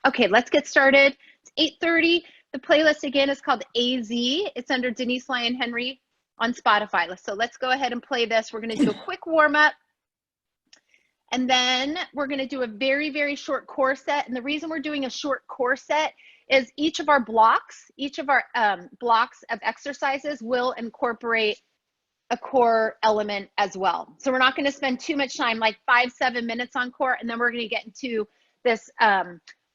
Okay, let's get started. It's 8:30. The playlist again is called AZ. It's under Denise Lyon Henry on Spotify. So let's go ahead and play this. We're going to do a quick warm up. And then we're going to do a very, very short core set. And the reason we're doing a short core set is each of our blocks of exercises will incorporate a core element as well. So we're not going to spend too much time, like 5-7 minutes on core, and then we're going to get into this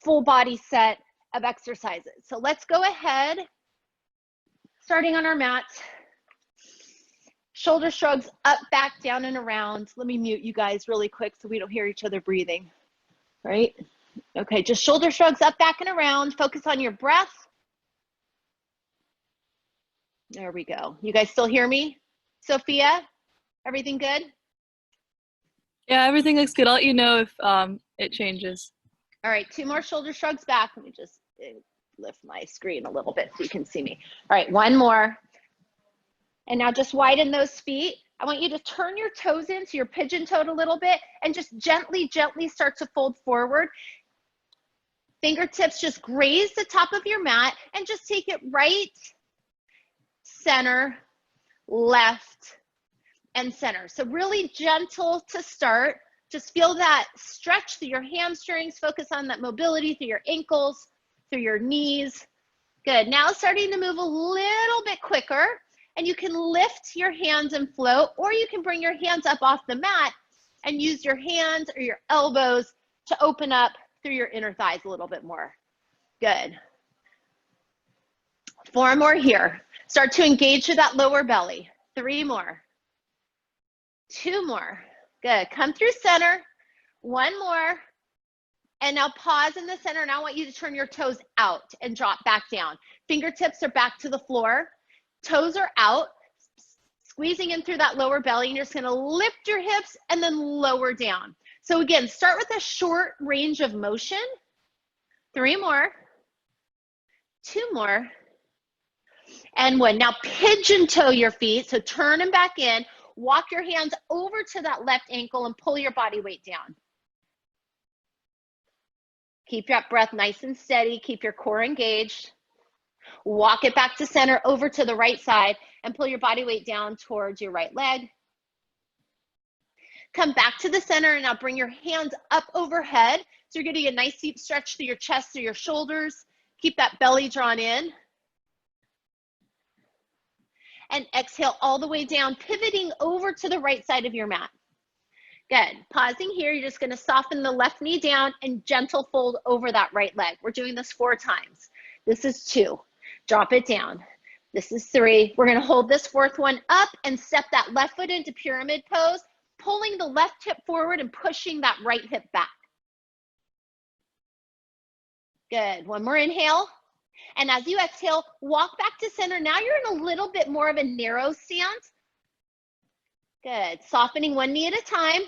full body set of exercises. So let's go ahead, starting on our mats. Shoulder shrugs up, back, down, and around. Let me mute you guys really quick so we don't hear each other breathing, right? Okay, just shoulder shrugs up, back, and around. Focus on your breath. There we go. You guys still hear me? Sophia, everything good? Yeah, everything looks good. I'll let you know if it changes. All right, 2 more shoulder shrugs back. Let me just lift my screen a little bit so you can see me. All right, 1 more. And now just widen those feet. I want you to turn your toes in, so you're pigeon-toed a little bit, and just gently, gently start to fold forward. Fingertips just graze the top of your mat and just take it right, center, left, and center. So really gentle to start. Just feel that stretch through your hamstrings. Focus on that mobility through your ankles, through your knees. Good. Now starting to move a little bit quicker. And you can lift your hands and float, or you can bring your hands up off the mat and use your hands or your elbows to open up through your inner thighs a little bit more. Good. 4 more here. Start to engage through that lower belly. 3 more. 2 more. Good. Come through center. 1 more. And now pause in the center. And I want you to turn your toes out and drop back down. Fingertips are back to the floor. Toes are out, squeezing in through that lower belly, and you're just going to lift your hips and then lower down. So again, start with a short range of motion. 3 more, 2 more, and 1. Now pigeon toe your feet, so turn them back in. Walk your hands over to that left ankle and pull your body weight down. Keep your breath nice and steady. Keep your core engaged. Walk it back to center, over to the right side, and pull your body weight down towards your right leg. Come back to the center, and now bring your hands up overhead. So you're getting a nice deep stretch through your chest, through your shoulders. Keep that belly drawn in. And exhale all the way down, pivoting over to the right side of your mat. Good. Pausing here, you're just going to soften the left knee down and gentle fold over that right leg. We're doing this 4 times. This is 2. Drop it down. This is 3. We're going to hold this 4th one up and step that left foot into pyramid pose, pulling the left hip forward and pushing that right hip back. Good. 1 more inhale. And as you exhale, walk back to center. Now you're in a little bit more of a narrow stance. Good. Softening 1 knee at a time.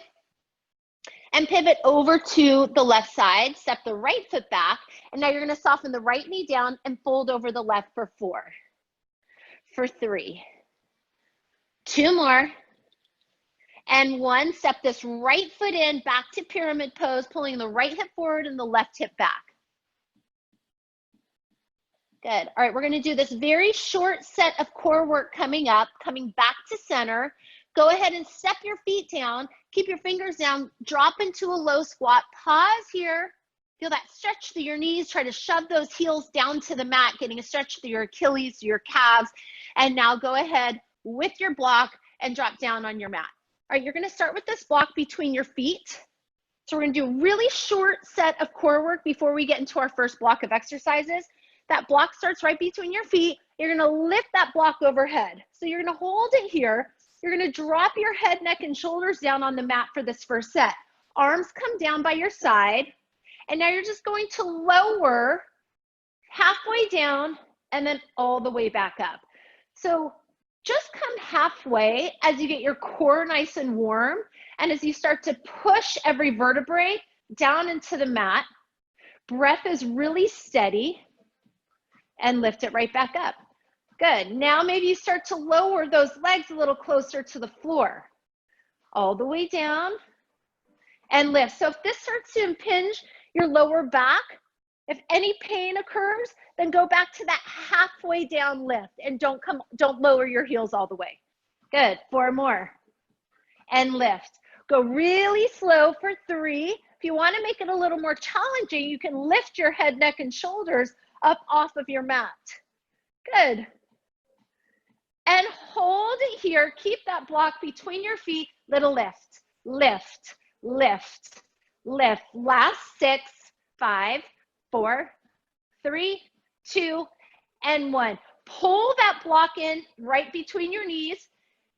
And pivot over to the left side. Step the right foot back. And now you're going to soften the right knee down and fold over the left for 4. For 3. 2 more. And 1. Step this right foot in, back to pyramid pose, pulling the right hip forward and the left hip back. Good. All right, we're going to do this very short set of core work coming up, coming back to center. Go ahead and step your feet down. Keep your fingers down. Drop into a low squat. Pause here. Feel that stretch through your knees. Try to shove those heels down to the mat, getting a stretch through your Achilles, your calves. And now go ahead with your block and drop down on your mat. All right, you're going to start with this block between your feet. So we're going to do a really short set of core work before we get into our first block of exercises. That block starts right between your feet. You're going to lift that block overhead. So you're going to hold it here. You're going to drop your head, neck, and shoulders down on the mat for this first set. Arms come down by your side. And now you're just going to lower halfway down and then all the way back up. So just come halfway as you get your core nice and warm. And as you start to push every vertebrae down into the mat, breath is really steady, and lift it right back up. Good. Now maybe you start to lower those legs a little closer to the floor. All the way down and lift. So if this starts to impinge your lower back, If any pain occurs, then go back to that halfway down lift and don't lower your heels all the way. Good, 4 more. And lift. Go really slow for 3. If you want to make it a little more challenging, you can lift your head, neck, and shoulders up off of your mat. Good. And hold it here. Keep that block between your feet. Little lift, lift, lift, lift. Last 6, 5, 4, 3, 2, and 1. Pull that block in right between your knees.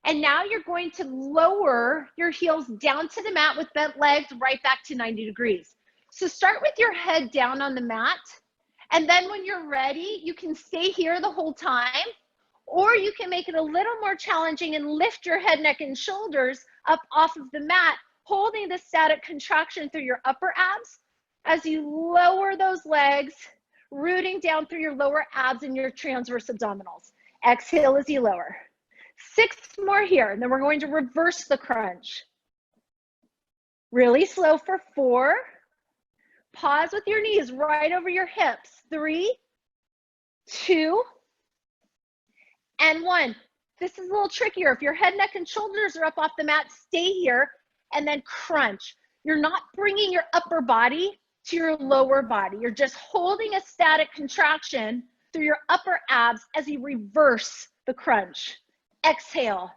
And now you're going to lower your heels down to the mat with bent legs right back to 90 degrees. So start with your head down on the mat. And then when you're ready, you can stay here the whole time. Or you can make it a little more challenging and lift your head, neck, and shoulders up off of the mat, holding the static contraction through your upper abs as you lower those legs, rooting down through your lower abs and your transverse abdominals. Exhale as you lower. 6 more here, and then we're going to reverse the crunch. Really slow for 4. Pause with your knees right over your hips. 3, 2, and 1. This is a little trickier. If your head, neck, and shoulders are up off the mat, stay here and then crunch. You're not bringing your upper body to your lower body. You're just holding a static contraction through your upper abs as you reverse the crunch. Exhale.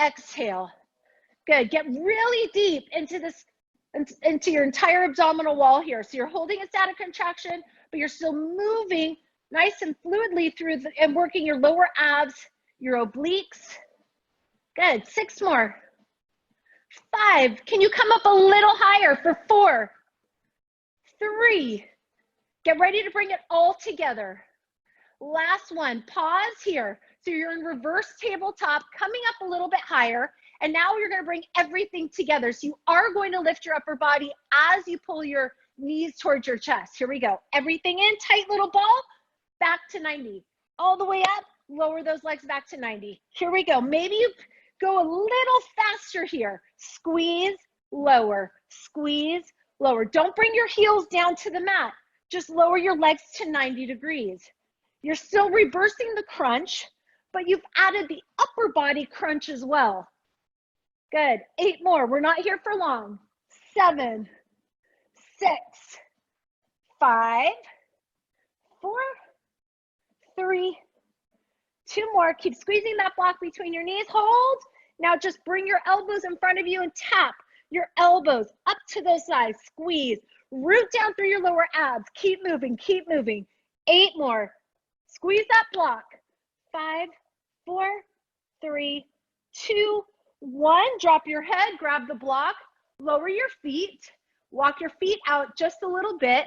Exhale. Good. Get really deep into this, into your entire abdominal wall here. So you're holding a static contraction, but you're still moving nice and fluidly through and working your lower abs, your obliques. Good. 6 more. 5. Can you come up a little higher for 4? 3. Get ready to bring it all together. Last one. Pause here. So you're in reverse tabletop, coming up a little bit higher. And now you're going to bring everything together. So you are going to lift your upper body as you pull your knees towards your chest. Here we go. Everything in, tight little ball, back to 90. All the way up, lower those legs back to 90. Here we go. Maybe you go a little faster here. Squeeze, lower, squeeze, lower. Don't bring your heels down to the mat. Just lower your legs to 90 degrees. You're still reversing the crunch, but you've added the upper body crunch as well. Good. 8 more. We're not here for long. 7, 6, 5, 4, 3, 2 more. Keep squeezing that block between your knees. Hold. Now just bring your elbows in front of you and tap your elbows up to those sides. Squeeze. Root down through your lower abs. Keep moving. Keep moving. 8 more. Squeeze that block. 5, 4, 3, 2, 1. Drop your head. Grab the block. Lower your feet. Walk your feet out just a little bit.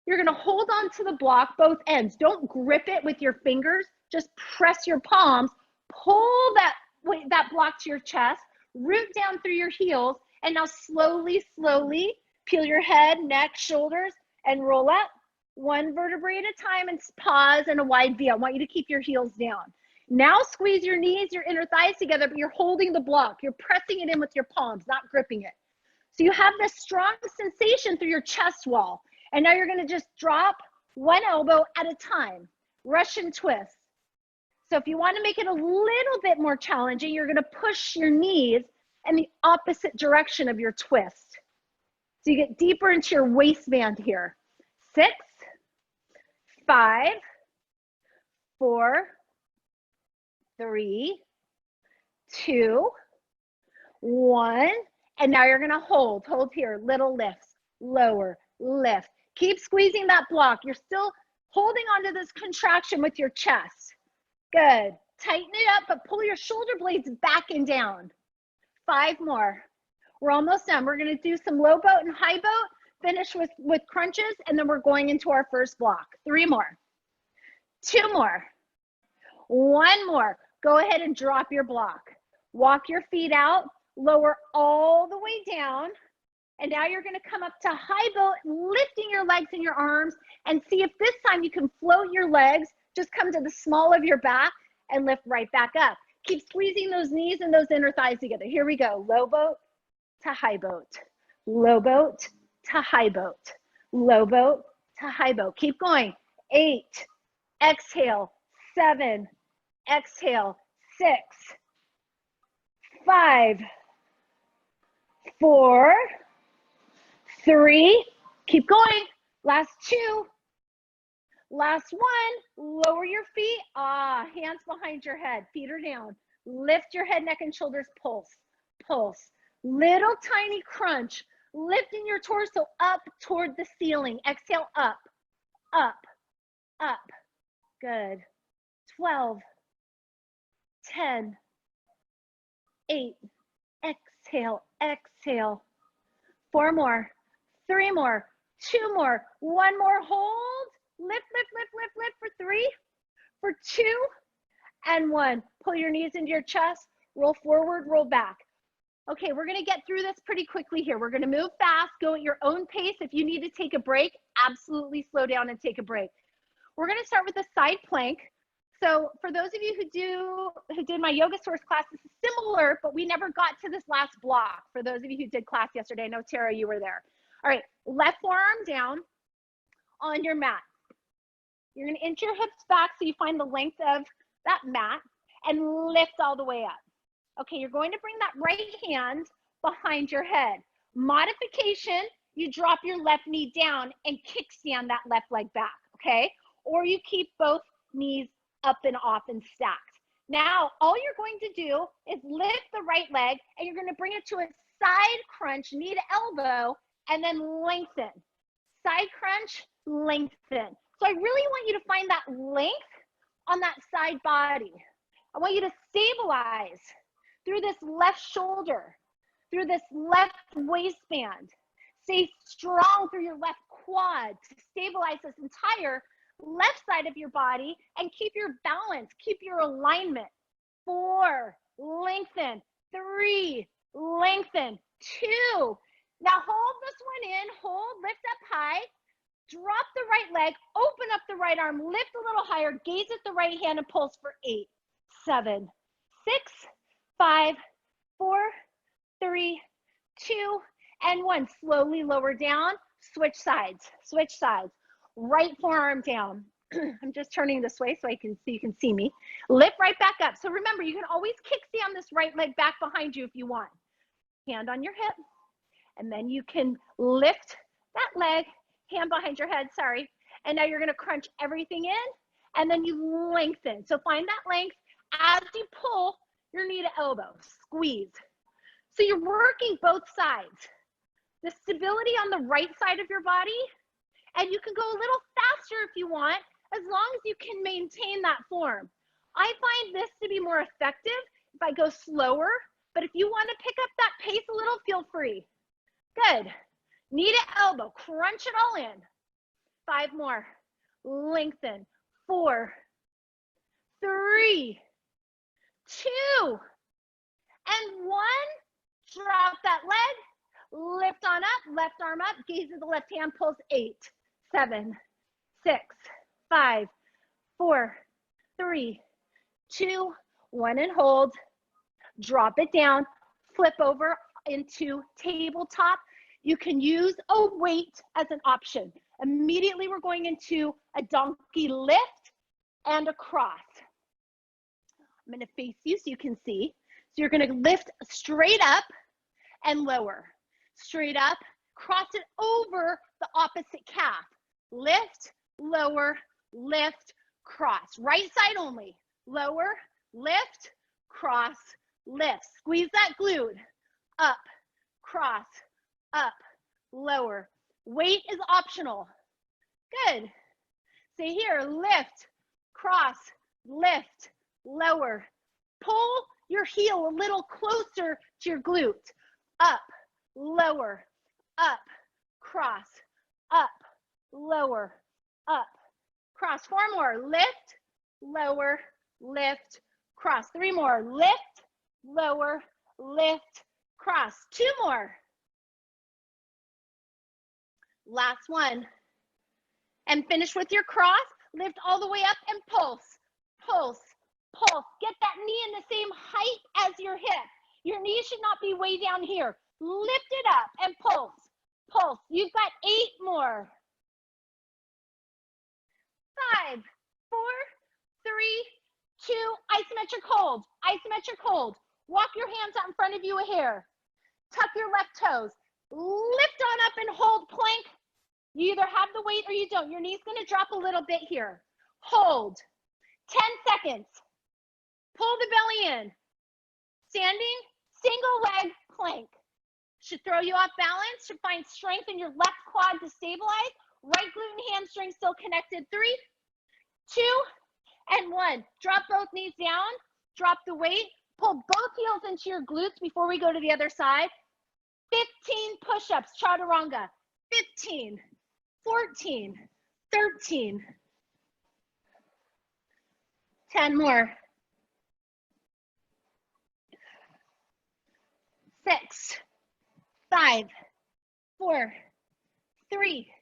You're going to hold on to the block, both ends. Don't grip it with your fingers. Just press your palms. Pull that block to your chest. Root down through your heels. And now slowly, slowly peel your head, neck, shoulders, and roll up. 1 vertebrae at a time and pause in a wide V. I want you to keep your heels down. Now squeeze your knees, your inner thighs together, but you're holding the block. You're pressing it in with your palms, not gripping it. So you have this strong sensation through your chest wall. And now you're going to just drop 1 elbow at a time. Russian twist. So if you want to make it a little bit more challenging, you're going to push your knees in the opposite direction of your twist. So you get deeper into your waistband here. 6, 5, 4, 3, 2, 1. And now you're going to hold here. Little lifts, lower, lift. Keep squeezing that block. You're still holding onto this contraction with your chest. Good. Tighten it up, but pull your shoulder blades back and down. 5 more. We're almost done. We're going to do some low boat and high boat, finish with crunches, and then we're going into our first block. 3 more. 2 more. 1 more. Go ahead and drop your block. Walk your feet out, lower all the way down, and now you're going to come up to high boat, lifting your legs and your arms, and see if this time you can float your legs. Just come to the small of your back and lift right back up. Keep squeezing those knees and those inner thighs together. Here we go. Low boat to high boat. Low boat to high boat. Low boat to high bow. Keep going. 8, exhale, 7, exhale, 6, 5, 4, 3, keep going. Last 2, last 1, lower your feet. Hands behind your head, feet are down. Lift your head, neck, and shoulders, pulse, pulse. Little tiny crunch, lifting your torso up toward the ceiling. Exhale, up, up, up. Good. 12, 10, 8, exhale, exhale. 4 more, 3 more, 2 more, 1 more, hold. Lift, lift, lift, lift, lift for 3, for 2, and 1. Pull your knees into your chest, roll forward, roll back. Okay, we're gonna get through this pretty quickly here. We're gonna move fast, go at your own pace. If you need to take a break, absolutely slow down and take a break. We're gonna start with a side plank. So for those of you who did my yoga source class, this is similar, but we never got to this last block. For those of you who did class yesterday, I know Tara, you were there. All right, left forearm down on your mat. You're gonna inch your hips back so you find the length of that mat and lift all the way up. Okay, you're going to bring that right hand behind your head. Modification, you drop your left knee down and kickstand that left leg back, okay? Or you keep both knees up and off and stacked. Now, all you're going to do is lift the right leg and you're gonna bring it to a side crunch, knee to elbow, and then lengthen. Side crunch, lengthen. So I really want you to find that length on that side body. I want you to stabilize through this left shoulder, through this left waistband. Stay strong through your left quad to stabilize this entire left side of your body and keep your balance, keep your alignment. 4, lengthen. 3, lengthen. 2. Now hold this one in, hold, lift up high, drop the right leg, open up the right arm, lift a little higher, gaze at the right hand and pulse for 8, 7, 6, 5, 4, 3, 2, and 1. Slowly lower down, switch sides, switch sides. Right forearm down. I'm just turning this way so you can see me. Lift right back up. So remember, you can always kickstand this right leg back behind you if you want. Hand on your hip, and then you can lift that leg, hand behind your head, sorry. And now you're gonna crunch everything in, and then you lengthen. So find that length as you pull your knee to elbow, squeeze. So you're working both sides. The stability on the right side of your body, and you can go a little faster if you want, as long as you can maintain that form. I find this to be more effective if I go slower, but if you want to pick up that pace a little, feel free. Good. Knee to elbow, crunch it all in. 5 more. Lengthen. 4, 3, 2, and 1. Drop that leg. Lift on up, left arm up, gaze at the left hand, pulse 8, 7, 6, 5, 4, 3, 2, 1, and hold. Drop it down, flip over into tabletop. You can use a weight as an option. Immediately we're going into a donkey lift and a cross. I'm gonna face you so you can see. So you're gonna lift straight up and lower. Straight up, cross it over the opposite calf. Lift, lower, lift, cross. Right side only. Lower, lift, cross, lift. Squeeze that glute. Up, cross, up, lower. Weight is optional. Good. Stay here. Lift, cross, lift, lower. Pull your heel a little closer to your glute. Up, lower, up, cross, up, lower, up, cross. 4 more. Lift, lower, lift, cross. 3 more. Lift, lower, lift, cross. 2 more. Last one. And finish with your cross. Lift all the way up and pulse, pulse, pulse. Get that knee in the same height as your hip. Your knee should not be way down here. Lift it up and pulse, pulse. You've got 8 more. 5, 4, 3, 2, isometric hold, isometric hold. Walk your hands out in front of you a hair. Tuck your left toes. Lift on up and hold plank. You either have the weight or you don't. Your knee's gonna drop a little bit here. Hold, 10 seconds. Pull the belly in. Standing, single leg plank. Should throw you off balance, should find strength in your left quad to stabilize. Right glute and hamstring still connected. 3, 2, and 1. Drop both knees down, drop the weight, pull both heels into your glutes before we go to the other side. 15 push-ups, chaturanga. 15, 14, 13. 10 more. 6, 5, 4, 3,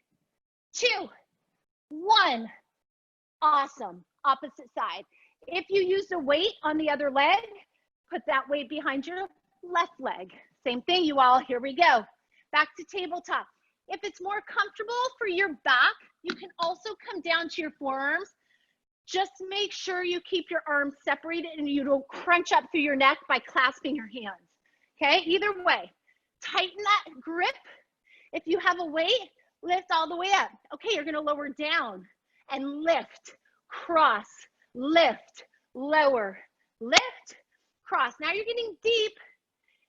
2, 1. Awesome. Opposite side. If you use a weight on the other leg, put that weight behind your left leg. Same thing, you all. Here we go. Back to tabletop. If it's more comfortable for your back, you can also come down to your forearms. Just make sure you keep your arms separated and you don't crunch up through your neck by clasping your hands. Okay, either way, tighten that grip. If you have a weight, lift all the way up. Okay, you're gonna lower down and lift, cross, lift, lower, lift, cross. Now you're getting deep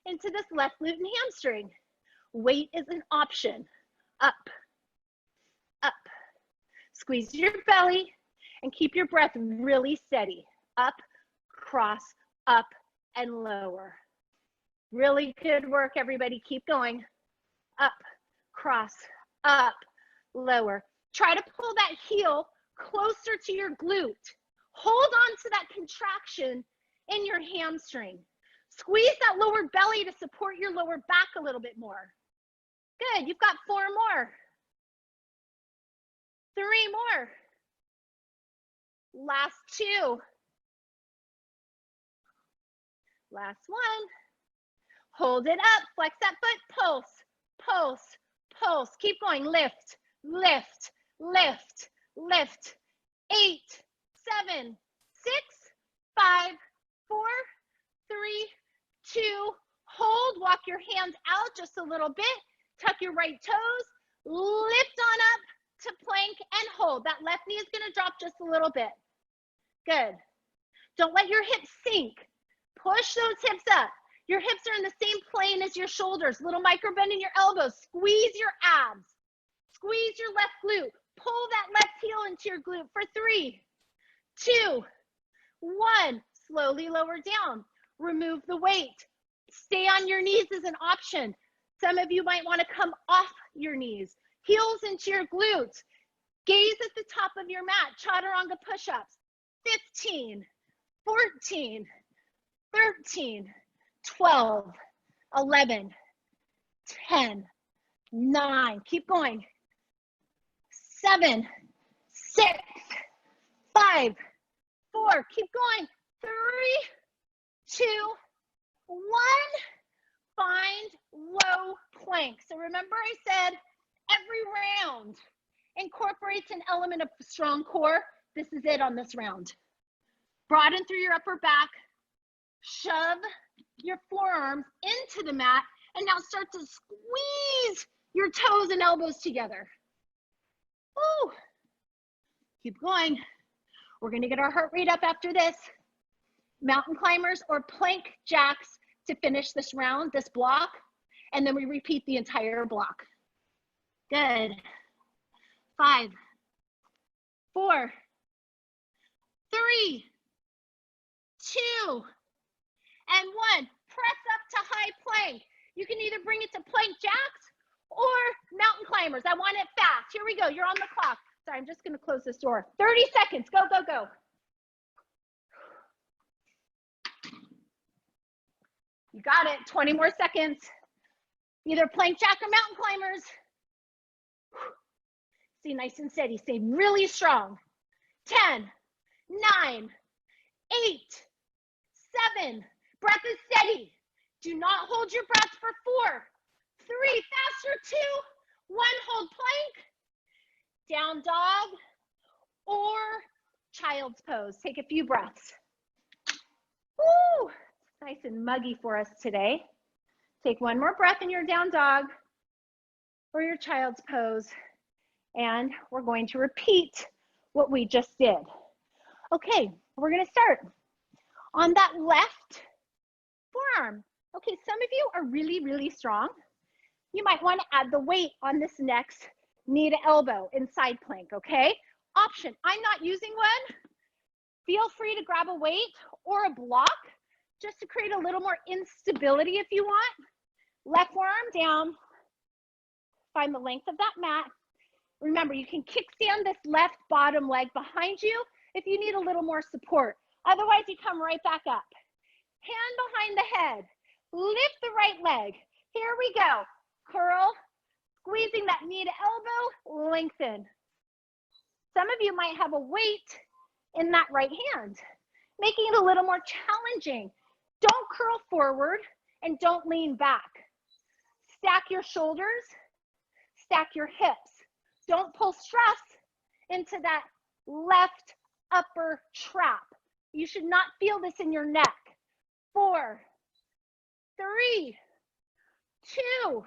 into this left glute and hamstring. Weight is an option. Up, up. Squeeze your belly and keep your breath really steady. Up, cross, up, and lower. Really good work, everybody. Keep going. Up, cross, up, lower. Try to pull that heel closer to your glute. Hold on to that contraction in your hamstring. Squeeze that lower belly to support your lower back a little bit more. Good, you've got 4 more. 3 more. Last 2. Last 1. Hold it up, flex that foot, pulse, pulse, pulse. Keep going, lift, lift, lift, lift. 8, 7, 6, 5, 4, 3, 2, hold. Walk your hands out just a little bit. Tuck your right toes, lift on up to plank and hold. That left knee is gonna drop just a little bit. Good. Don't let your hips sink. Push those hips up. Your hips are in the same plane as your shoulders. Little micro bend in your elbows. Squeeze your abs. Squeeze your left glute. Pull that left heel into your glute for 3, 2, 1. Slowly lower down. Remove the weight. Stay on your knees is an option. Some of you might want to come off your knees. Heels into your glutes. Gaze at the top of your mat. Chaturanga push-ups. 15, 14, 13, 12, 11, 10, 9. Keep going. 7, 6, 5, 4. Keep going. 3, 2, 1. Find low plank. So remember I said every round incorporates an element of strong core. This is it on this round. Broaden through your upper back. Shove your forearms into the mat and now start to squeeze your toes and elbows together. Woo. Keep going. We're gonna get our heart rate up after this. Mountain climbers or plank jacks to finish this round, this block, and then we repeat the entire block. Good. 5, 4, 3, 2, and 1. Press up to high plank. You can either bring it to plank jacks or mountain climbers. I want it fast. Here we go. You're on the clock. Sorry, I'm just going to close this door. 30 seconds. Go, go, go. You got it. 20 more seconds. Either plank jack or mountain climbers. Stay nice and steady. Stay really strong. 10, 9, 8, 7. Breath is steady. Do not hold your breath for 4, 3, faster, 2, 1. Hold plank. Down dog or child's pose. Take a few breaths. Woo! Nice and muggy for us today. Take one more breath in your down dog or your child's pose, and we're going to repeat what we just did. Okay, we're going to start on that left forearm. Okay, some of you are really, really strong. You might want to add the weight on this next knee to elbow in side plank, okay? Option, I'm not using one. Feel free to grab a weight or a block just to create a little more instability if you want. Left forearm down. Find the length of that mat. Remember, you can kickstand this left bottom leg behind you if you need a little more support. Otherwise, you come right back up. Hand behind the head. Lift the right leg. Here we go. Curl, squeezing that knee to elbow, lengthen. Some of you might have a weight in that right hand, making it a little more challenging. Don't curl forward and don't lean back. Stack your shoulders, stack your hips. Don't pull stress into that left upper trap. You should not feel this in your neck. 4, 3, 2,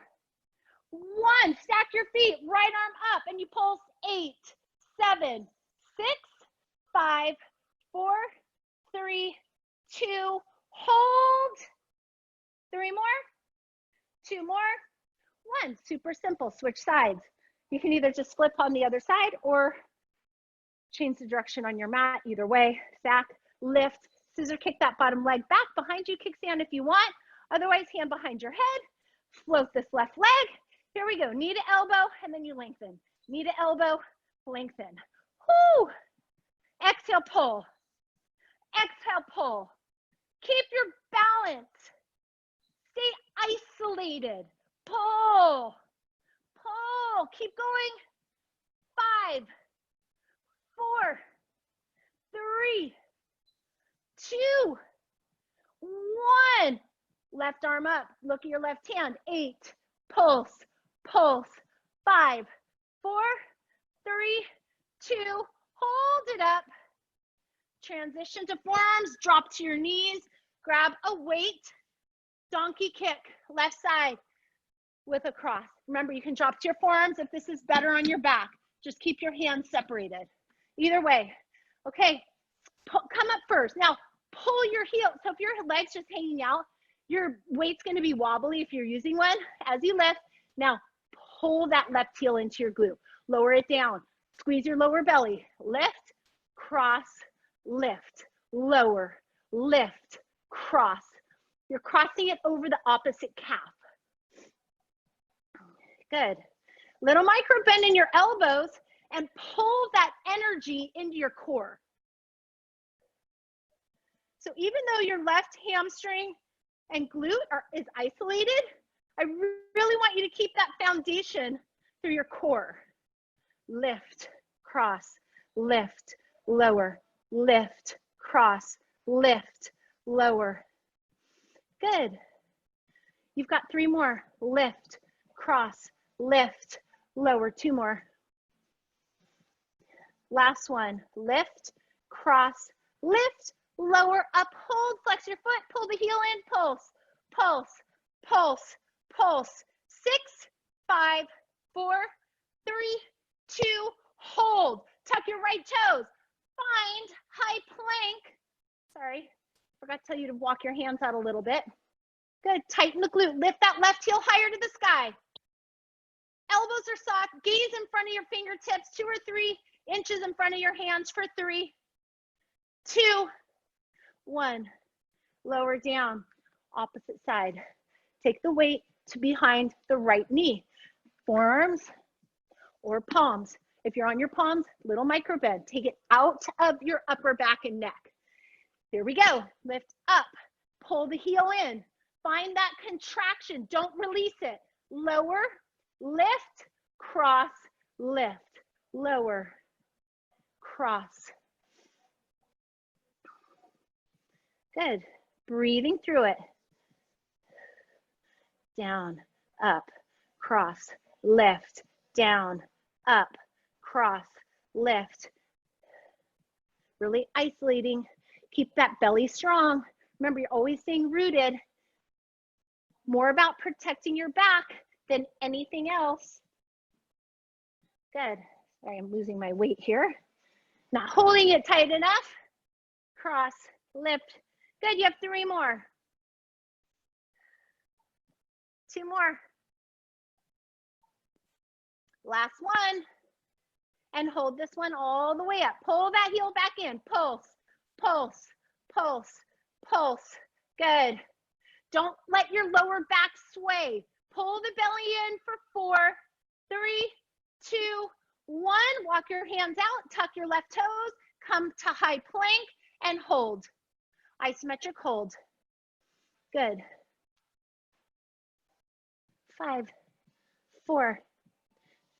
1. Stack your feet, right arm up, and you pulse 8, 7, 6, 5, 4, 3, 2, hold. 3 more, 2 more, 1. Super simple. Switch sides. You can either just flip on the other side or change the direction on your mat. Either way, stack, lift, scissor kick that bottom leg back behind you, kickstand if you want. Otherwise, hand behind your head, float this left leg. Here we go, knee to elbow, and then you lengthen. Knee to elbow, lengthen. Whoo! Exhale, pull. Exhale, pull. Keep your balance. Stay isolated. Pull. Pull. Keep going. 5, 4, 3, 2, 1. Left arm up. Look at your left hand. 8. Pulse. Pulse. 5, 4, 3, 2. Hold it up. Transition to forearms. Drop to your knees. Grab a weight. Donkey kick. Left side with a cross. Remember, you can drop to your forearms if this is better on your back. Just keep your hands separated. Either way. Okay, come up first. Now, pull your heel. So if your leg's just hanging out, your weight's going to be wobbly if you're using one. As you lift, now pull that left heel into your glute. Lower it down. Squeeze your lower belly. Lift, cross, lift, lower, lift, cross. You're crossing it over the opposite calf. Good. Little micro bend in your elbows and pull that energy into your core. So even though your left hamstring and glute is isolated, I really want you to keep that foundation through your core. Lift, cross, lift, lower, lift, cross, lift, lower. Good. You've got 3 more. Lift, cross, lift, lower. 2 more. Last one. Lift, cross, lift, lower, up, hold, flex your foot, pull the heel in, pulse, pulse, pulse, pulse. 6, 5, 4, 3, 2, hold. Tuck your right toes. Find high plank. Sorry, forgot to tell you to walk your hands out a little bit. Good, tighten the glute. Lift that left heel higher to the sky. Elbows are soft. Gaze in front of your fingertips, 2 or 3 inches in front of your hands for 3, 2, 1. Lower down, opposite side. Take the weight to behind the right knee. Forearms or palms. If you're on your palms, little micro bend. Take it out of your upper back and neck. Here we go. Lift up, pull the heel in. Find that contraction. Don't release it. Lower, lift, cross, lift, lower, cross. Good. Breathing through it. Down, up, cross, lift, down, up, cross, lift. really isolating. Keep that belly strong. Remember, you're always staying rooted. More about protecting your back than anything else. Good. Sorry, I'm losing my weight here. Not holding it tight enough. Cross, lift. Good, you have 3 more. 2 more. Last one. And hold this one all the way up. Pull that heel back in. Pulse, pulse, pulse, pulse. Good. Don't let your lower back sway. Pull the belly in for 4, 3, 2, 1. Walk your hands out. Tuck your left toes. Come to high plank and hold. Isometric hold. Good. 5, 4,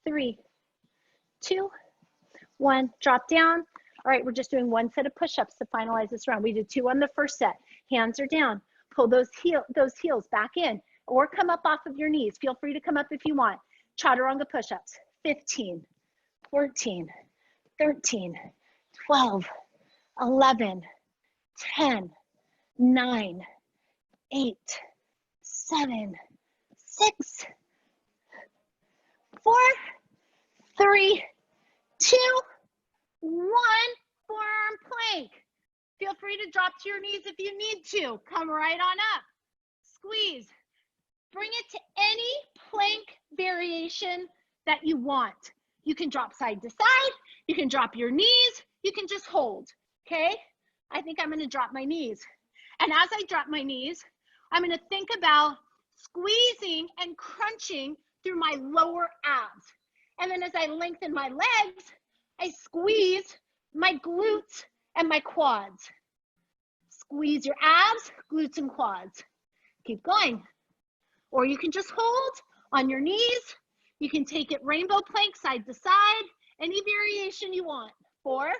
3, 2, 1. Drop down. All right, we're just doing 1 set of push-ups to finalize this round. We did 2 on the first set. Hands are down. Pull those heels back in or come up off of your knees. Feel free to come up if you want. Chaturanga push-ups. 15, 14, 13, 12, 11, 10, 9, 8, 7, 6, 4, 3, 2, 1. Forearm plank. Feel free to drop to your knees if you need to. Come right on up. Squeeze. Bring it to any plank variation that you want. You can drop side to side. You can drop your knees. You can just hold, okay? I think I'm going to drop my knees. And as I drop my knees, I'm going to think about squeezing and crunching through my lower abs. And then as I lengthen my legs, I squeeze my glutes and my quads. Squeeze your abs, glutes, and quads. Keep going. Or you can just hold on your knees. You can take it rainbow plank side to side, any variation you want. 4,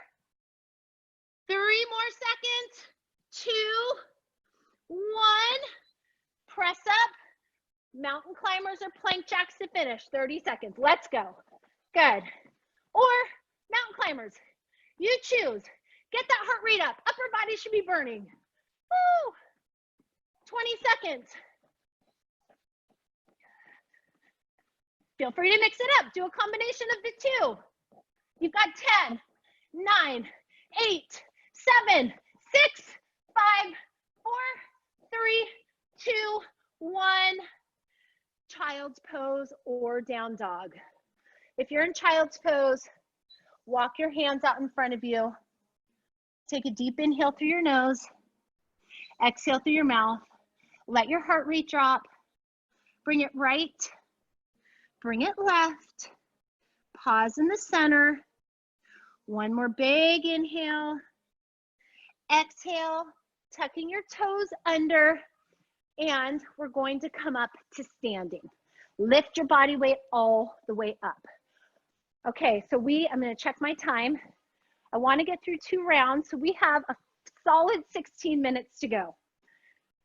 3 more seconds. 2, 1. Press up. Mountain climbers or plank jacks to finish. 30 seconds. Let's go. Good. Or mountain climbers. You choose. Get that heart rate up. Upper body should be burning. Woo! 20 seconds. Feel free to mix it up. Do a combination of the 2. You've got 10, 9, 8, 7, 6, 5, 4, 3, 2, 1. Child's pose or down dog. If you're in child's pose, walk your hands out in front of you. Take a deep inhale through your nose. Exhale through your mouth. Let your heart rate drop. Bring it right. Bring it left. Pause in the center. One more big inhale. Exhale, tucking your toes under. And we're going to come up to standing. Lift your body weight all the way up. Okay, so I'm going to check my time. I want to get through 2 rounds, so we have a solid 16 minutes to go.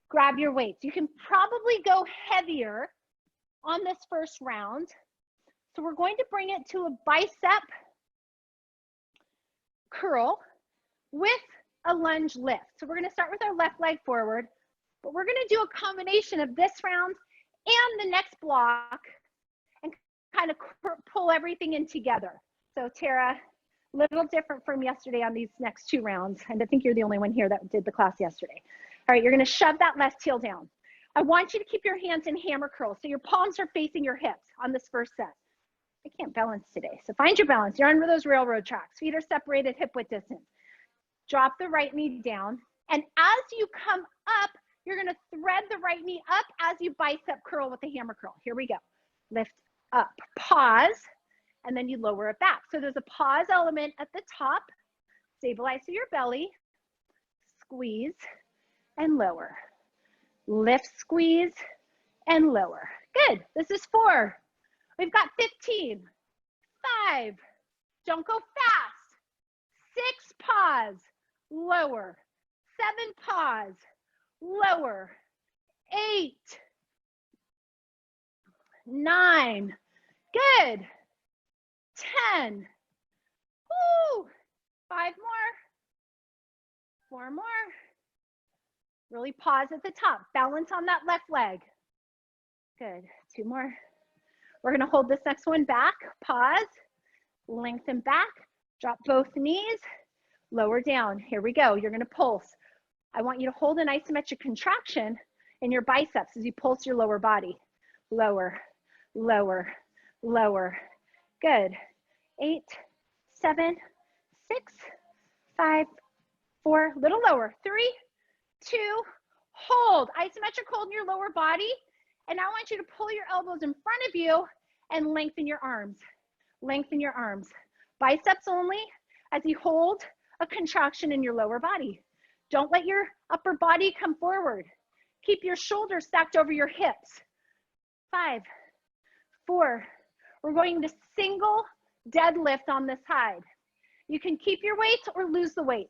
Grab your weights. You can probably go heavier on this first round. So we're going to bring it to a bicep curl with a lunge lift. So we're going to start with our left leg forward, but we're going to do a combination of this round and the next block and kind of pull everything in together. So Tara, a little different from yesterday on these next 2 rounds. And I think you're the only one here that did the class yesterday. All right, you're going to shove that left heel down. I want you to keep your hands in hammer curls. So your palms are facing your hips on this first set. I can't balance today. So find your balance. You're on those railroad tracks. Feet are separated, hip width distance. Drop the right knee down. And as you come up, you're going to thread the right knee up as you bicep curl with the hammer curl. Here we go. Lift up, pause, and then you lower it back. So there's a pause element at the top. Stabilize through your belly. Squeeze and lower. Lift, squeeze, and lower. Good. This is 4. We've got 15. 5. Don't go fast. 6, pause. Lower. 7, pause. Lower. 8. 9. Good. 10. Woo. 5 more. 4 more. Really pause at the top. Balance on that left leg. Good. 2 more. We're going to hold this next one back. Pause. Lengthen back. Drop both knees. Lower down. Here we go. You're going to pulse. I want you to hold an isometric contraction in your biceps as you pulse your lower body. Lower, lower, lower. Good. 8, 7, 6, 5, 4. Little lower. 3, 2. Hold. Isometric hold in your lower body. And I want you to pull your elbows in front of you and lengthen your arms. Lengthen your arms. Biceps only as you hold a contraction in your lower body. Don't let your upper body come forward. Keep your shoulders stacked over your hips. 5, 4. We're going to single deadlift on this side. You can keep your weight or lose the weight.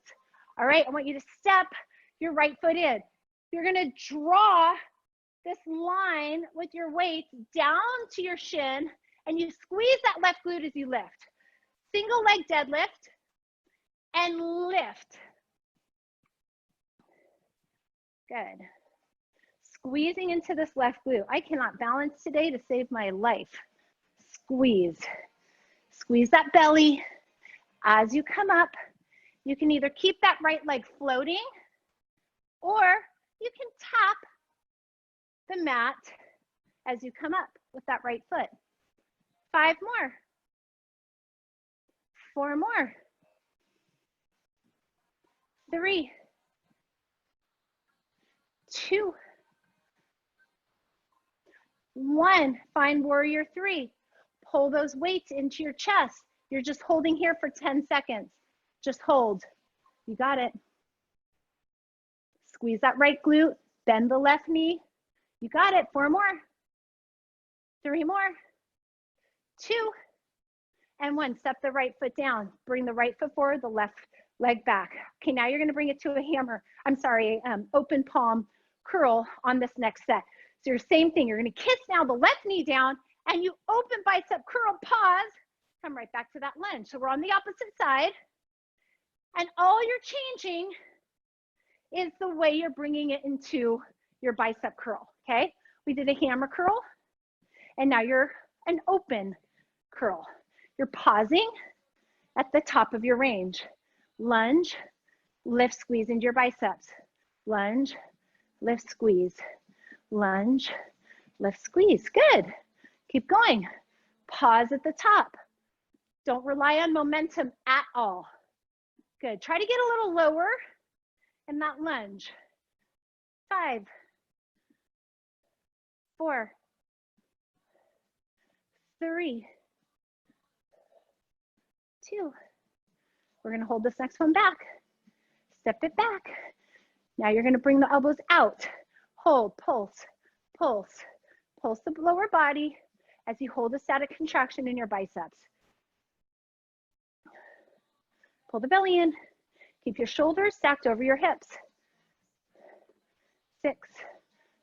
All right, I want you to step your right foot in. You're going to draw this line with your weight down to your shin, and you squeeze that left glute as you lift. Single leg deadlift and lift. Good. Squeezing into this left glute. I cannot balance today to save my life. Squeeze. Squeeze that belly. As you come up, you can either keep that right leg floating or you can tap the mat as you come up with that right foot. 5 more. 4 more. 3, 2, 1. Find warrior 3. Pull those weights into your chest. You're just holding here for 10 seconds. Just hold. You got it. Squeeze that right glute. Bend the left knee. You got it. 4 more. 3 more. 2 and 1. Step the right foot down. Bring the right foot forward, the left leg back. Okay, now you're going to bring it to a hammer. I'm sorry, open palm curl on this next set. So your same thing. You're going to kiss now the left knee down and you open bicep curl, pause, come right back to that lunge. So we're on the opposite side. And all you're changing is the way you're bringing it into your bicep curl, okay? We did a hammer curl, and now you're an open curl. You're pausing at the top of your range. Lunge, lift, squeeze into your biceps. Lunge, lift, squeeze. Lunge, lift, squeeze. Good. Keep going. Pause at the top. Don't rely on momentum at all. Good. Try to get a little lower in that lunge. 5, 4, 3, 2. We're going to hold this next one back. Step it back. Now you're going to bring the elbows out. Hold, pulse, pulse. Pulse the lower body as you hold a static contraction in your biceps. Pull the belly in. Keep your shoulders stacked over your hips. 6,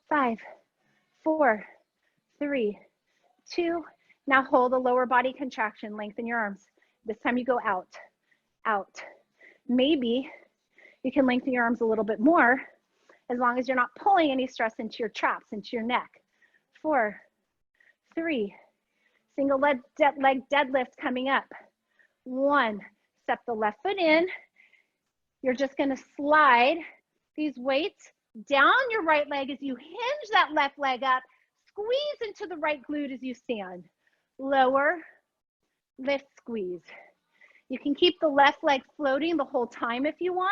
5, 4, 3, 2. Now hold a lower body contraction. Lengthen your arms. This time you go out, out. Maybe you can lengthen your arms a little bit more as long as you're not pulling any stress into your traps, into your neck. 4, 3. Single leg deadlift coming up. 1. Step the left foot in. You're just going to slide these weights down your right leg as you hinge that left leg up. Squeeze into the right glute as you stand. Lower, lift, squeeze. You can keep the left leg floating the whole time if you want,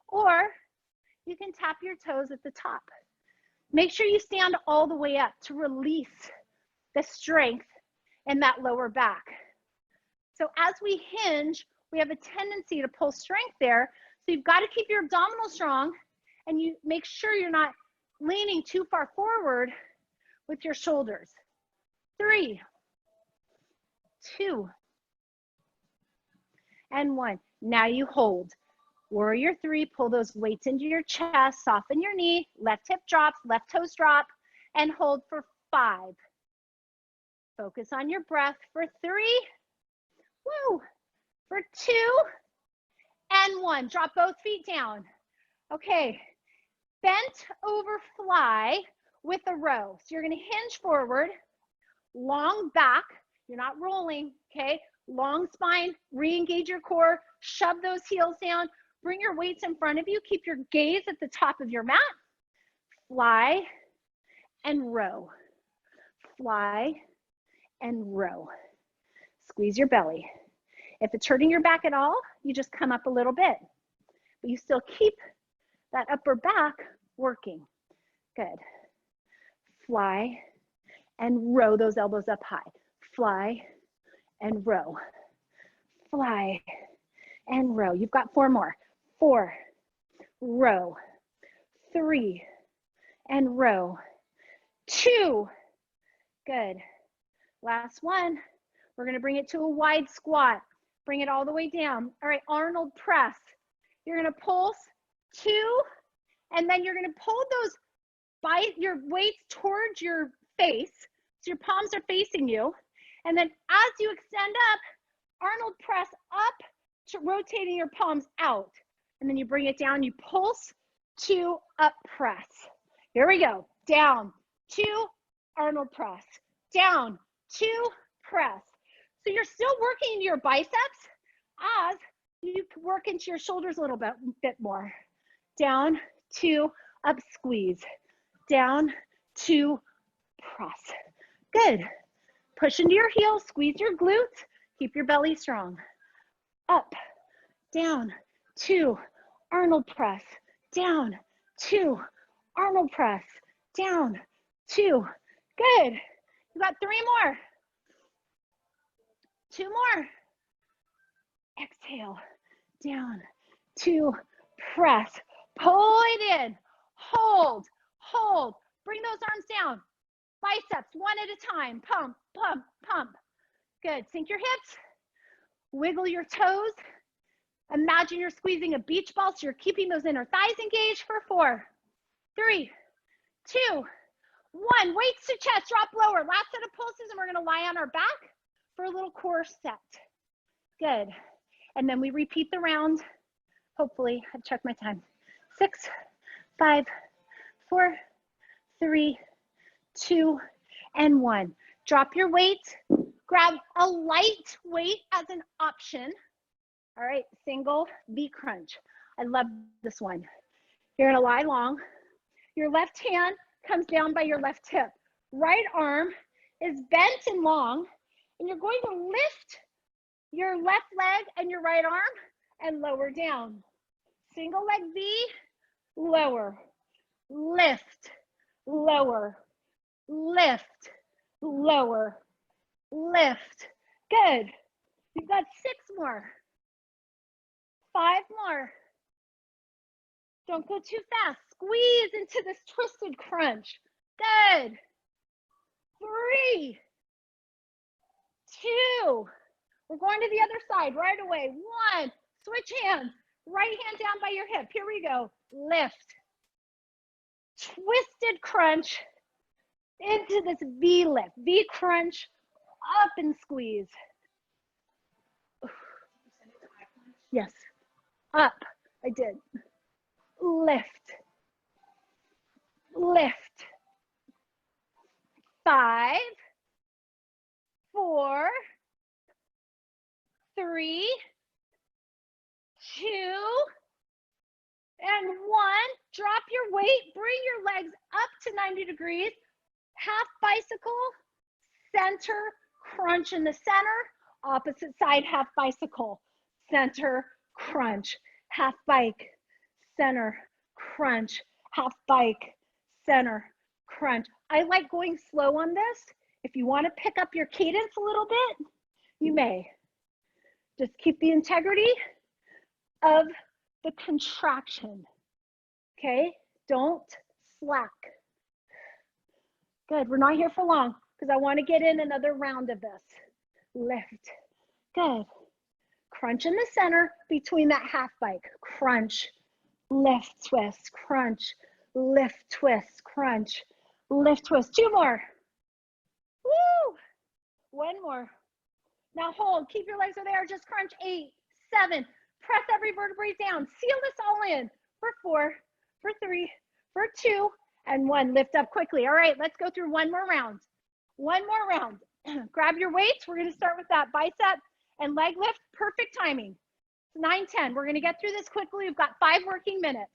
or you can tap your toes at the top. Make sure you stand all the way up to release the strength in that lower back. So as we hinge, we have a tendency to pull strength there. So you've got to keep your abdominals strong and you make sure you're not leaning too far forward with your shoulders. 3, 2, and 1. Now you hold. Warrior 3, pull those weights into your chest, soften your knee, left hip drops, left toes drop, and hold for 5. Focus on your breath for 3, woo, for 2, and 1. Drop both feet down. Okay, bent over fly with a row. So you're gonna hinge forward, long back, you're not rolling, okay? Long spine, re-engage your core, shove those heels down, bring your weights in front of you, keep your gaze at the top of your mat, fly and row, fly and row. Squeeze your belly. If it's hurting your back at all, you just come up a little bit, but you still keep that upper back working. Good. Fly and row those elbows up high. Fly and row. Fly and row. You've got 4 more. 4, row. 3, and row. 2, good. Last one. We're gonna bring it to a wide squat. Bring it all the way down. All right, Arnold press. You're gonna pulse 2, and then you're gonna pull your weights towards your face. So your palms are facing you. And then as you extend up, Arnold press up to rotating your palms out. And then you bring it down, you pulse 2, up press. Here we go. Down, 2, Arnold press. Down, 2, press. So you're still working into your biceps as you work into your shoulders a little bit more. Down, 2, up, squeeze. Down, 2, press. Good. Push into your heels, squeeze your glutes, keep your belly strong. Up, down, 2, Arnold press. Down, 2, Arnold press. Down, 2. Good. You got 3 more. 2 more. Exhale. Down, 2, press. Pull it in. Hold, hold. Bring those arms down. Biceps, 1 at a time. Pump, pump, pump. Good. Sink your hips. Wiggle your toes. Imagine you're squeezing a beach ball, so you're keeping those inner thighs engaged for 4, 3, 2, 1. Weights to chest, drop lower. Last set of pulses, and we're gonna lie on our back for a little core set. Good. And then we repeat the round. Hopefully, I've checked my time. 6, 5, 4, 3, 2, and 1. Drop your weight. Grab a light weight as an option. All right, single V crunch. I love this one. You're gonna lie long. Your left hand comes down by your left hip. Right arm is bent and long, and you're going to lift your left leg and your right arm and lower down. Single leg V, lower, lift, lower, lift, lower, lift. Good. You've got 6 more. 5 more. Don't go too fast. Squeeze into this twisted crunch. Good. 3, 2. We're going to the other side right away. 1. Switch hands. Right hand down by your hip. Here we go. Lift. Twisted crunch into this V lift. V crunch. Up and squeeze. Yes. Up. I did. Lift. Lift. 5, 4, 3, 2, and 1. Drop your weight. Bring your legs up to 90 degrees. Half bicycle. Center. Crunch in the center. Opposite side. Half bicycle. Center. Crunch. Half bike. Center. Crunch. Half bike. Center. Crunch. I like going slow on this. If you want to pick up your cadence a little bit, you may. Just keep the integrity of the contraction. Okay? Don't slack. Good. We're not here for long because I want to get in another round of this. Lift. Good. Crunch in the center between that half bike. Crunch. Lift, twist, crunch. Lift, twist, crunch. Lift, twist. 2 more. Woo! 1 more. Now hold. Keep your legs where they are. Just crunch. 8, 7. press every vertebrae down. Seal this all in for 4, for 3, for 2, and 1. Lift up quickly. All right, let's go through one more round. One more round. Grab your weights. We're going to start with that bicep and leg lift. Perfect timing. It's 9:10. We're going to get through this quickly. We've got 5 working minutes.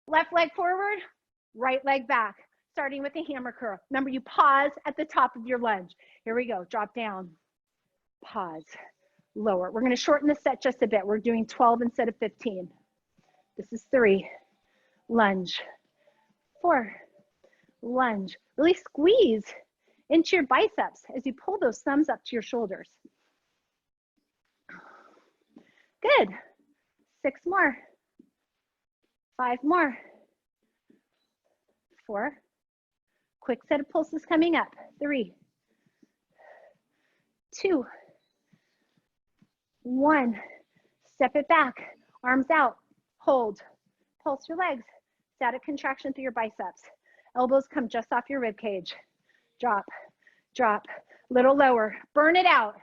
Left leg forward, right leg back, starting with the hammer curl. Remember, you pause at the top of your lunge. Here we go. Drop down. Pause. Lower. We're going to shorten the set just a bit. We're doing 12 instead of 15. This is 3. Lunge. 4. Lunge. Really squeeze into your biceps as you pull those thumbs up to your shoulders. Good. 6 more. 5 more. 4. Quick set of pulses coming up. 3, 2, 1. Step it back. Arms out. Hold. Pulse your legs. Static contraction through your biceps. Elbows come just off your rib cage. Drop. Drop. Little lower. Burn it out.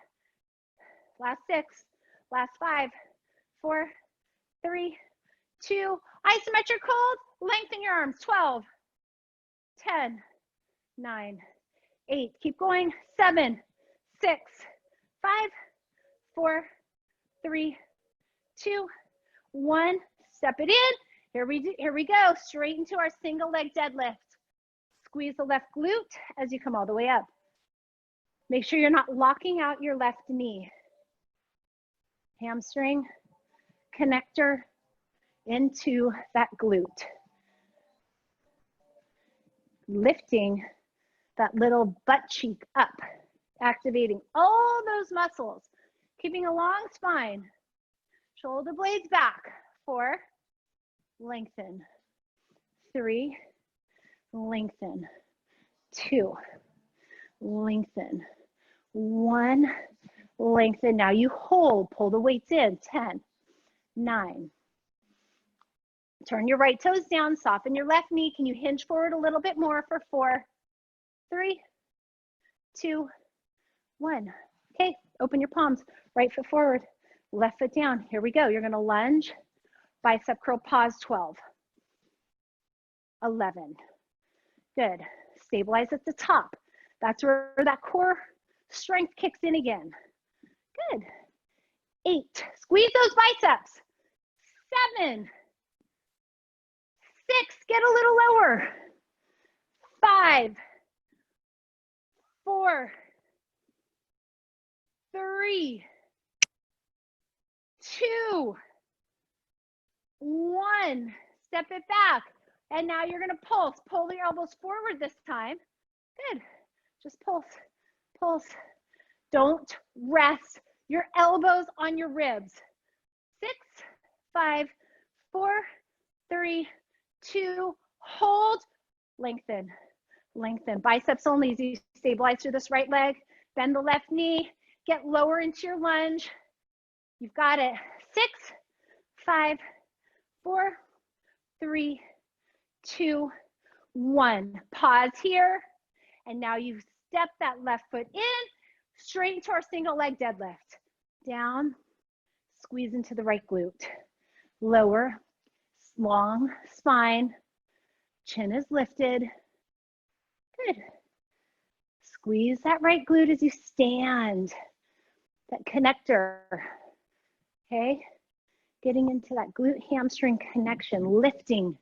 Last 6. Last 5. 4, 3, 2. Isometric hold. Lengthen your arms. 12, 10, 9, 8. Keep going. 7, 6, 5, 4, 3, 2, 1. Step it in. Here we go. Straight into our single leg deadlift. Squeeze the left glute as you come all the way up. Make sure you're not locking out your left knee. Hamstring, connector into that glute. Lifting that little butt cheek up, activating all those muscles, keeping a long spine. Shoulder blades back. 4, lengthen. 3, lengthen. 2, lengthen. 1, lengthen. Now you hold, pull the weights in. 10, 9. Turn your right toes down, soften your left knee. Can you hinge forward a little bit more for 4, 3, 2, 1. Okay, open your palms. Right foot forward, left foot down. Here we go. You're gonna lunge, bicep curl, pause. 12, 11. Good. Stabilize at the top. That's where that core strength kicks in again. Good. 8. Squeeze those biceps. 7, 6. Get a little lower. 5, 4, 3, 2, 1. Step it back. And now you're going to pulse. Pull your elbows forward this time. Good. Just pulse, pulse. Don't rest your elbows on your ribs. 6, 5, 4, 3, 2. Hold. Lengthen. Lengthen. Biceps only as you stabilize through this right leg. Bend the left knee. Get lower into your lunge. You've got it. 6, 5, 4, 3, 2, 1. Pause here. And now you step that left foot in, straight into our single leg deadlift. Down, squeeze into the right glute. Lower, long spine, chin is lifted. Good. Squeeze that right glute as you stand. That connector, okay? Getting into that glute hamstring connection, lifting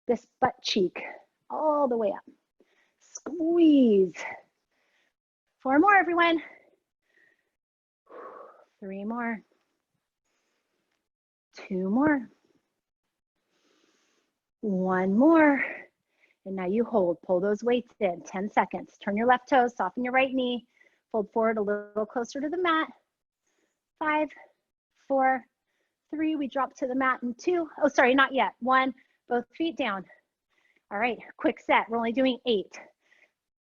this butt cheek all the way up. Squeeze. 4 more, everyone. 3 more. 2 more. 1 more. And now you hold. Pull those weights in. 10 seconds. Turn your left toes. Soften your right knee. Fold forward a little closer to the mat. 5, 4, 3. We drop to the mat in 2. Oh, sorry, not yet. 1. Both feet down. All right, quick set. We're only doing 8.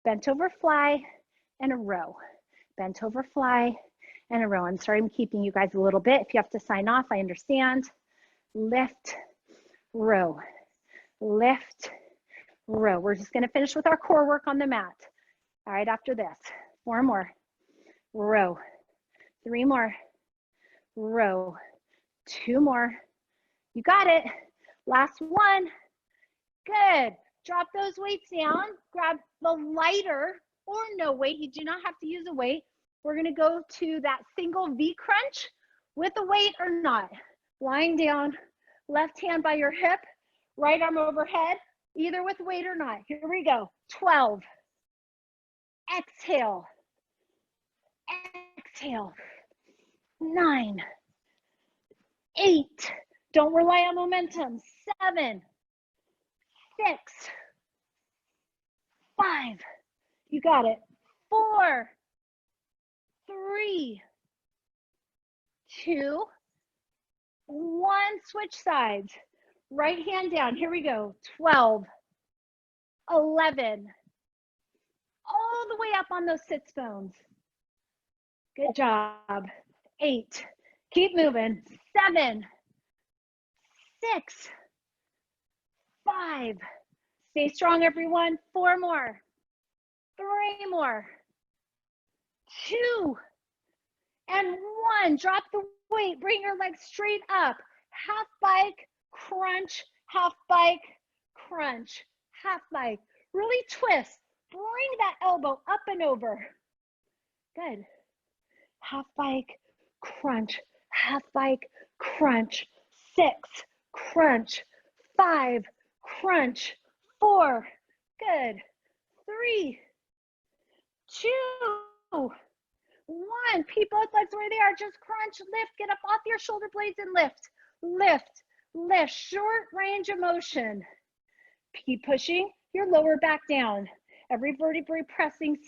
Bent over fly and a row. Bent over fly and a row. I'm sorry I'm keeping you guys a little bit. If you have to sign off, I understand. Lift, row, lift, row. We're just gonna finish with our core work on the mat. All right, after this, 4 more, row, 3 more, row, 2 more. You got it. Last one. Good. Drop those weights down. Grab the lighter or no weight. You do not have to use a weight. We're going to go to that single V crunch with a weight or not. Lying down, left hand by your hip, right arm overhead, either with weight or not. Here we go. 12. Exhale. Exhale. 9. 8. Don't rely on momentum. 7. 6. 5. You got it. 4. 3. 2. 1. Switch sides. Right hand down. Here we go. 12. 11. All the way up on those sits bones. Good job. 8. Keep moving. 7. 6. 5. Stay strong, everyone. 4 more. 3 more. 2. And 1. Drop the weight. Bring your legs straight up. Half bike, crunch, half bike, crunch, half bike. Really twist. Bring that elbow up and over. Good. Half bike, crunch, half bike, crunch. 6, crunch. 5, crunch. 4, good. 3, 2, 1. Keep both legs where they are. Just crunch, lift, get up off your shoulder blades and lift. Lift, lift, short range of motion. Keep pushing your lower back down. Every vertebrae pressing. 6,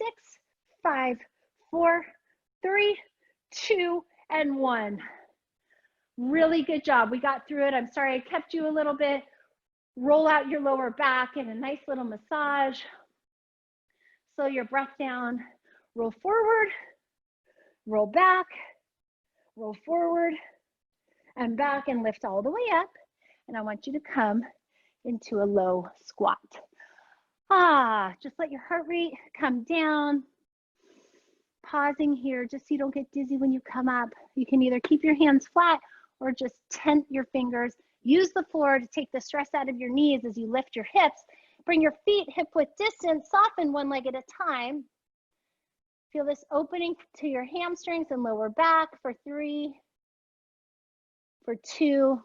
5, 4, 3, 2, and 1. Really good job. We got through it. I'm sorry I kept you a little bit. Roll out your lower back in a nice little massage. Slow your breath down. Roll forward, roll back, roll forward, and back, and lift all the way up. And I want you to come into a low squat. Just let your heart rate come down. Pausing here just so you don't get dizzy when you come up. You can either keep your hands flat or just tent your fingers. Use the floor to take the stress out of your knees as you lift your hips. Bring your feet hip-width distance. Soften one leg at a time. Feel this opening to your hamstrings and lower back for 3, for 2,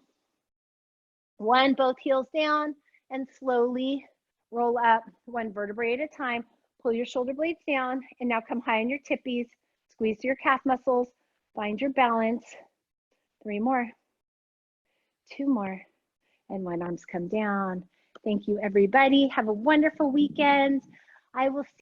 1. Both heels down, and slowly roll up 1 vertebrae at a time. Pull your shoulder blades down, and now come high on your tippies. Squeeze your calf muscles. Find your balance. 3 more. 2 more. And 1. Arms come down. Thank you, everybody. Have a wonderful weekend. I will see